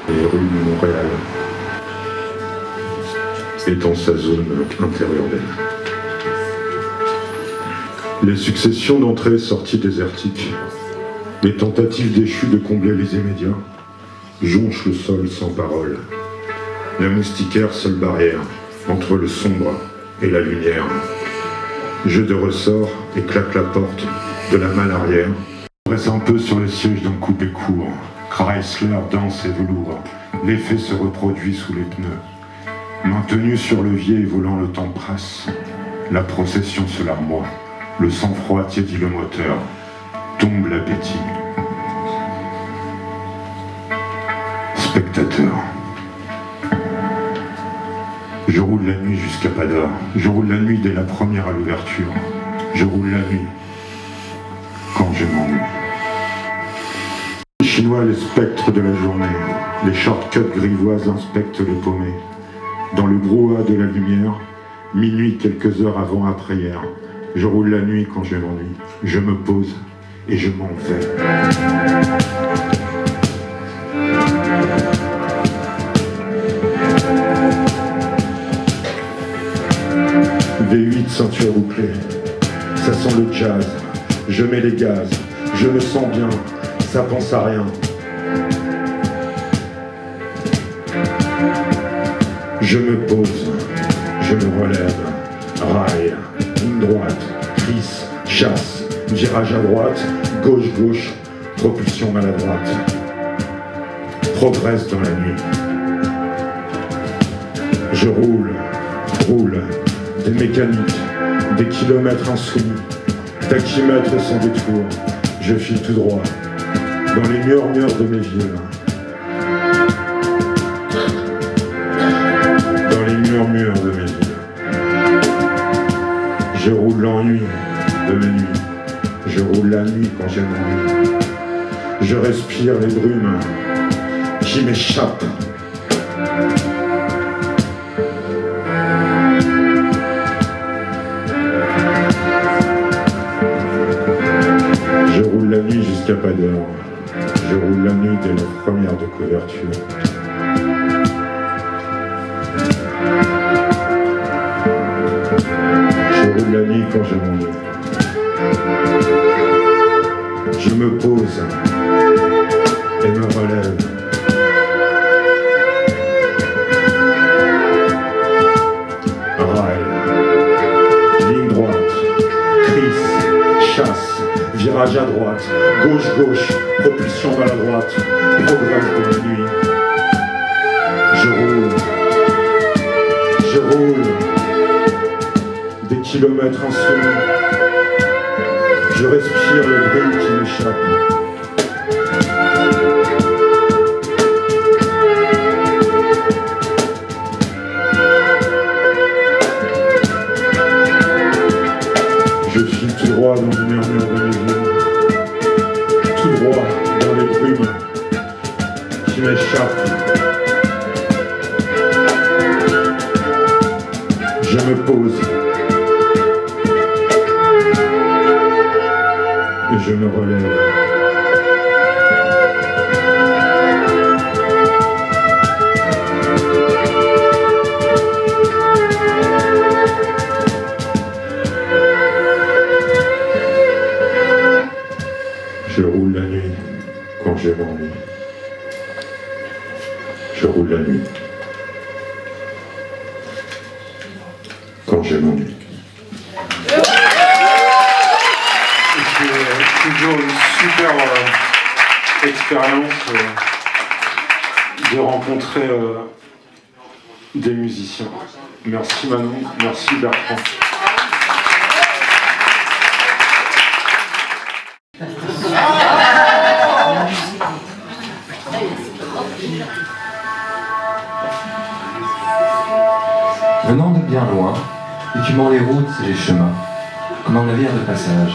Les rues de Montréal et dans sa zone interurbaine. Les successions d'entrées et sorties désertiques, les tentatives déchues de combler les immédiats, jonchent le sol sans parole. La moustiquaire, seule barrière entre le sombre et la lumière. Jeu de ressort et claque la porte de la malle arrière. Reste un peu sur le siège d'un coupé court. Chrysler danse et velours. L'effet se reproduit sous les pneus. Maintenu sur levier et volant, le temps presse. La procession se larmoie. Le sang-froid tiédit le moteur. Tombe l'appétit. Spectateur. Je roule la nuit jusqu'à pas d'heure. Je roule la nuit dès la première à l'ouverture. Je roule la nuit quand je m'ennuie. Les Chinois, les spectres de la journée. Les shortcuts grivoises inspectent les paumés. Dans le brouhaha de la lumière, minuit quelques heures avant après-hier. Je roule la nuit quand je m'ennuie. Je me pose et je m'en vais. V8 ceinture bouclée, ça sent le jazz, je mets les gaz, je me sens bien, ça pense à rien. Je me pose, je me relève, rail, ligne droite, crisse, chasse, virage à droite, gauche, propulsion maladroite. Progresse dans la nuit. Je roule, des mécaniques, des kilomètres insoumis, tachymètres sans détour, je file tout droit, dans les murmures de mes villes. Dans les murmures de mes villes. Je roule l'ennui de mes nuits, je roule la nuit quand j'ai m'ennuie. Je respire les brumes qui m'échappent. Je roule la nuit jusqu'à pas d'heure. Je roule la nuit dès la première de couverture. Je roule la nuit quand je m'ennuie. Je me pose et me relève. Rail, ligne droite, crisse, chasse, virage à droite, gauche, propulsion maladroite, progresse de la nuit. Je roule, des kilomètres insoumis. Je respire le bruit qui m'échappe. Je file tout droit dans le murmure de mes villes, tout droit dans les brumes qui m'échappent. Je me pose et je me relève. Je roule la nuit quand je m'ennuie. Je roule la nuit quand je m'ennuie. C'est toujours une super expérience de rencontrer des musiciens. Merci Manon, merci Bertrand. Venant de bien loin, écumant les routes et les chemins, comme un navire de passage,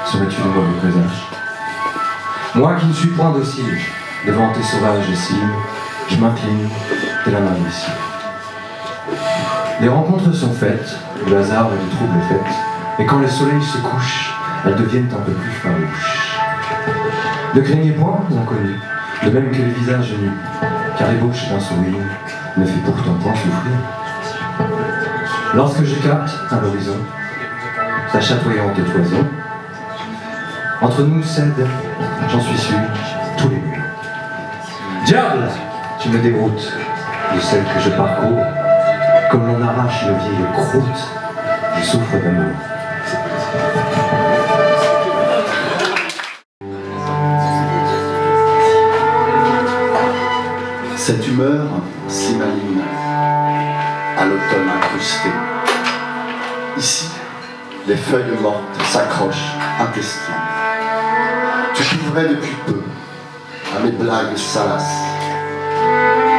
serais-tu de mauvais présage? Moi qui ne suis point docile, devant tes sauvages cimes, je m'incline de la main ici. Les rencontres sont faites, le hasard et les troubles faites, et quand le soleil se couche, elles deviennent un peu plus farouches. Ne craignez point, inconnus, de même que les visages nus, car l'ébauche d'un sourire ne fait pourtant point souffrir. Lorsque je capte à l'horizon ta chatoyante toison, entre nous cèdent, j'en suis sûr, tous les murs. Diable, tu me déroutes de celle que je parcours, comme l'on arrache une vieille croûte, je souffre d'amour. Cette humeur si maligne, à l'automne incrusté. Ici, les feuilles mortes s'accrochent intestines. Tu t'ouvrais depuis peu à mes blagues salaces.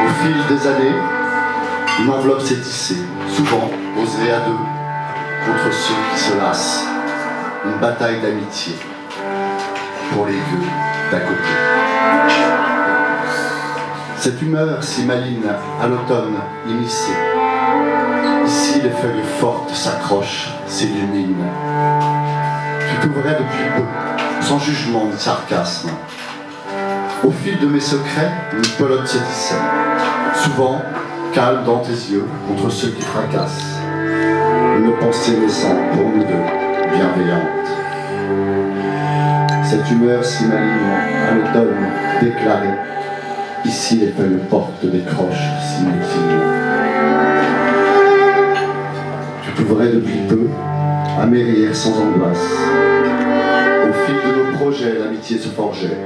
Au fil des années, une enveloppe s'est tissée, souvent osée à deux, contre ceux qui se lassent. Une bataille d'amitié pour les gueux d'à côté. Cette humeur si maligne à l'automne immiscée. Ici, les feuilles fortes s'accrochent, s'illuminent. Tu t'ouvrais depuis peu, sans jugement ni sarcasme. Au fil de mes secrets, une pelote se tissait, souvent calme dans tes yeux contre ceux qui fracassent. Une pensée naissante pour nous deux, bienveillante. Cette humeur si maligne à l'automne déclarée. Ici, les feuilles portent des croches si mutiles. Tu t'ouvrais depuis peu à mes rires sans angoisse. Au fil de nos projets, l'amitié se forgeait.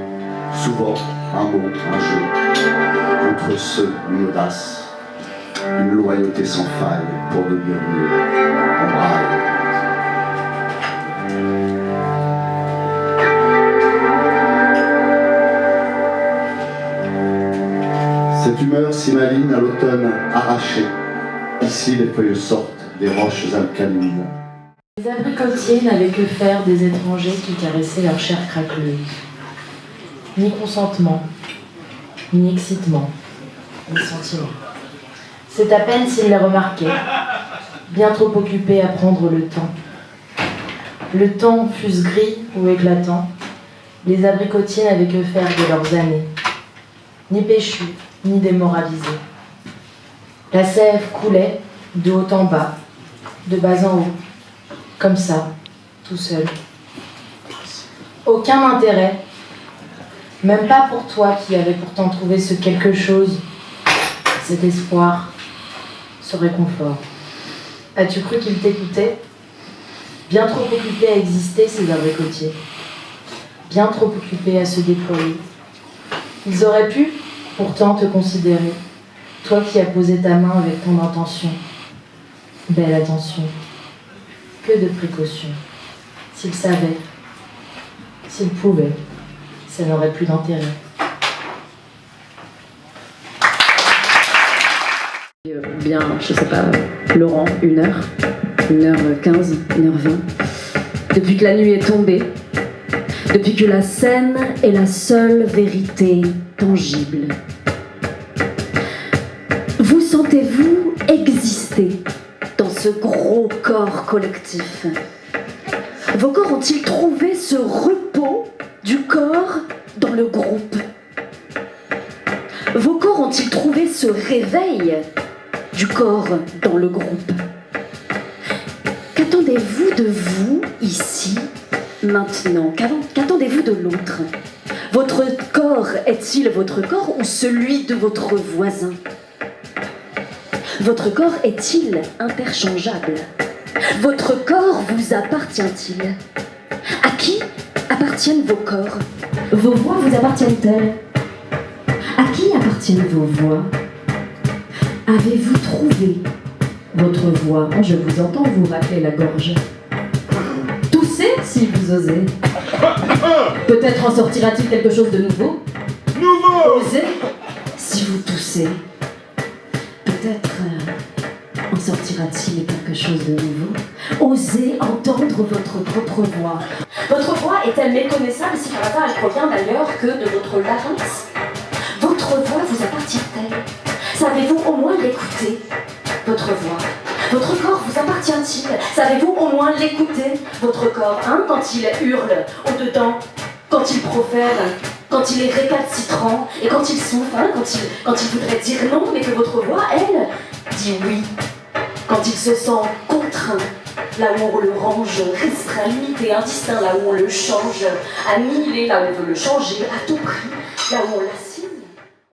Souvent, un mot, un jeu. Contre ceux, une audace. Une loyauté sans faille pour le murmure en braille. Cette humeur si maligne à l'automne arrachée. Ici, les feuilles sortent des roches alcalines. Les abricotiers n'avaient que faire des étrangers qui caressaient leur chair craqueleuse. Ni consentement, ni excitement, ni sentiment. C'est à peine s'ils les remarquaient, bien trop occupés à prendre le temps. Le temps fût-ce gris ou éclatant, les abricotiers n'avaient que faire de leurs années, ni péchus, ni démoralisés. La sève coulait de haut en bas, de bas en haut, comme ça, tout seul. Aucun intérêt, même pas pour toi qui avais pourtant trouvé ce quelque chose, cet espoir, ce réconfort. As-tu cru qu'ils t'écoutaient ? Bien trop occupés à exister, ces abricotiers. Bien trop occupés à se déployer. Ils auraient pu, pourtant, te considérer, toi qui as posé ta main avec ton intention. Belle attention. Que de précautions. S'ils savaient, s'ils pouvaient, ça n'aurait plus d'intérêt. Bien, je sais pas, Laurent, 1h, 1h15, 1h20. Depuis que la nuit est tombée, depuis que la scène est la seule vérité tangible. Vous sentez-vous exister dans ce gros corps collectif ? Vos corps ont-ils trouvé ce repos du corps dans le groupe ? Vos corps ont-ils trouvé ce réveil du corps dans le groupe ? Qu'attendez-vous de vous, ici, maintenant ? Qu'attendez-vous de l'autre ? Votre corps est-il votre corps ou celui de votre voisin ? Votre corps est-il interchangeable ? Votre corps vous appartient-il ? À qui appartiennent vos corps ? Vos voix vous appartiennent-elles ? À qui appartiennent vos voix ? Avez-vous trouvé votre voix ? Je vous entends vous racler la gorge. Toussez si vous osez. Peut-être en sortira-t-il quelque chose de nouveau. Osez si vous toussez. Peut-être en sortira-t-il quelque chose de nouveau. Osez entendre votre propre voix. Votre voix est-elle méconnaissable si par hasard elle provient d'ailleurs que de votre larynx ? Votre voix vous appartient-elle ? Savez-vous au moins l'écouter ? Votre voix. Votre corps vous appartient-il ? Savez-vous au moins l'écouter ? Votre corps, quand il hurle au-dedans quand il profère, quand il est récalcitrant et quand il souffle, hein, quand il voudrait dire non, mais que votre voix, elle, dit oui. Quand il se sent contraint, là où on le range, restreint, limité, indistinct, là où on le change, annihilé, là où on veut le changer, à tout prix, là où on l'assied.